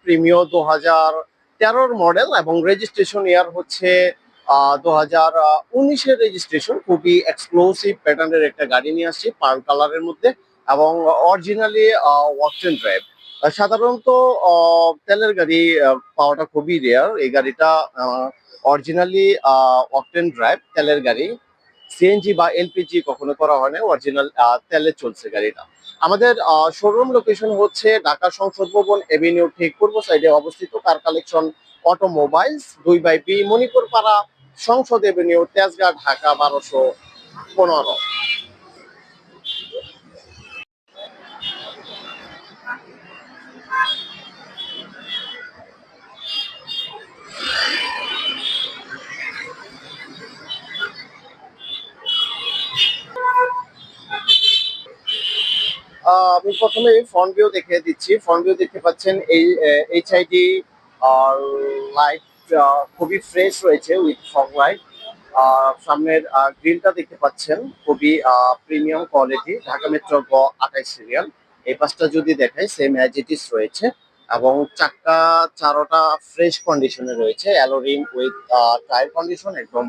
Premio 2013 model এবং registration ইয়ার হচ্ছে 2019-এর registration. খুবই এক্সক্লুসিভ প্যাটার্নের একটা গাড়ি নিয়ে আসছি পার্ল কালারের মধ্যে এবং অরিজিনালি ওয়াকটেন ড্রাইভ। সাধারণত তেলের গাড়ি পাওয়াটা খুবই রেয়ার। এই গাড়িটা অরিজিনালি অকটেন ড্রাইভ তেলের গাড়ি, সিএনজি বা এলপিজি কখনো করা হয় না, অরিজিনাল তেলে চলছে গাড়িটা। আমাদের শোরুম লোকেশন হচ্ছে ঢাকা সংসদ ভবন এভিনিউ ঠিক পূর্ব সাইডে অবস্থিত car collection automobiles, 2/B, Manipur পাড়া, সংসদ এভিনিউ, তেজগাঁ, ঢাকা 1215। আমি প্রথমে ফ্রন্ট ভিউ দেখিয়ে দিচ্ছি। ফ্রন্ট ভিউ দেখতে পাচ্ছেন এই এইচআইডি লাইট খুবই ফ্রেশ রয়েছে উইথ ফগ লাইট। সামনের গ্রিলটা দেখতে পাচ্ছেন খুবই প্রিমিয়াম কোয়ালিটি, ঢাকা মেট্রো গ 28 সিরিয়াল। এই পাশটা যদি দেখাই সেম অ্যাজ ইট ইজ রয়েছে এবং চাক্কা চারোটা ফ্রেশ কন্ডিশনে রয়েছে, অ্যালোরিম উইথ টায়ার কন্ডিশন একদম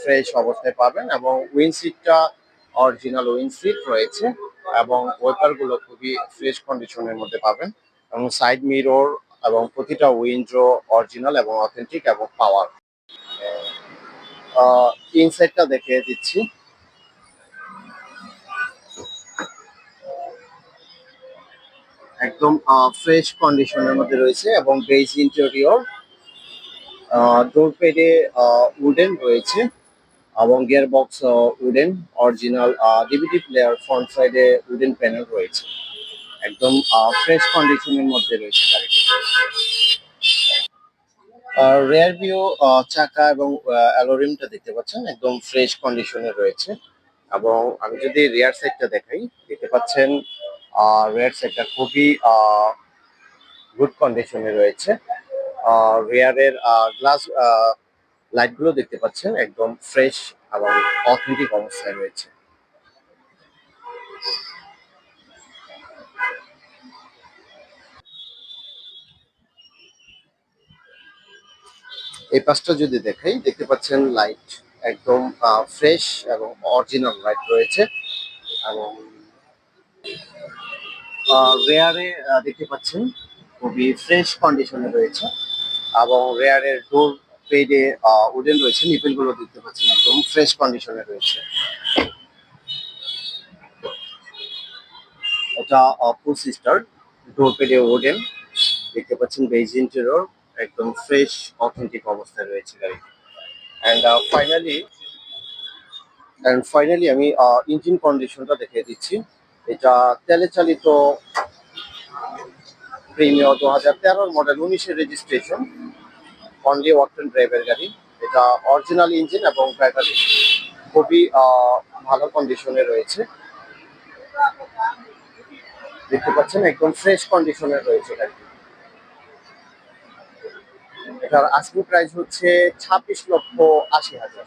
ফ্রেশ অবস্থায় পাবেন এবং উইন্ডশিটটা অরিজিনাল উইন্ডশিট রয়েছে এবং ওয়েপার গুলো খুবই ফ্রেশ কন্ডিশনের মধ্যে পাবেন এবং সাইড মিরর এবং প্রতিটা উইন্ডো অরিজিনাল এবং অথেন্টিক এবং পাওয়ার। ইনসাইডটা দেখিয়ে দিচ্ছি। একদম ফ্রেশ কন্ডিশনের মধ্যে রয়েছে এবং বেজ ইন্টেরিয়র, ডোর পেডে উডেন রয়েছে এবং gear box wooden, original DVD player front সাইডে উডেন প্যানেল রয়েছে। একদম ফ্রেশ কন্ডিশনের মধ্যে রয়েছে গাড়িটি। রেয়ার ভিউ চাকা এবং অ্যালোরিমটা দেখতে পাচ্ছেন একদম ফ্রেশ কন্ডিশনে রয়েছে এবং আমি যদি রিয়ার সাইডটা দেখাই দেখতে পাচ্ছেন রিয়ার সাইডটা খুবই গুড কন্ডিশনে রয়েছে। রিয়ারের গ্লাস লাইটগুলো দেখতে পাচ্ছেন একদম ফ্রেশ এবং অথেন্টিক অবস্থায় রয়েছে। এই পাশটা যদি দেখাই দেখতে পাচ্ছেন লাইট একদম ফ্রেশ এবং অরিজিনাল লাইট রয়েছে এবং রেয়ারে দেখতে পাচ্ছেন খুবই ফ্রেশ কন্ডিশনে রয়েছে এবং রেয়ারের ডোর পেডে উডেন রয়েছে, নিপেল গুলো দেখতে পাচ্ছেন একদম ফ্রেশ কন্ডিশনে রয়েছে। এটা ফুল সিস্টার, ডোর পেডে উডেন দেখতে পাচ্ছেন, বেজ ইন্টেরিয়র একদম ফ্রেশ অথেন্টিক অবস্থায় রয়েছে গাড়ি। অ্যান্ড ফাইনালি আমি ইঞ্জিন কন্ডিশনটা দেখিয়ে দিচ্ছি। এটা তেলে চালিত প্রিমিও 2013 মডেল, 19-এর রেজিস্ট্রেশন, অনলি ওয়াকটেন ড্রাইভের গাড়ি। এটা অরিজিনাল ইঞ্জিন এবং ব্যাটারি খুবই ভালো কন্ডিশনে রয়েছে, দেখতে পাচ্ছেন একদম ফ্রেশ কন্ডিশনে রয়েছে গাড়ি। এটার আস্কিং প্রাইস হচ্ছে 26,80,000।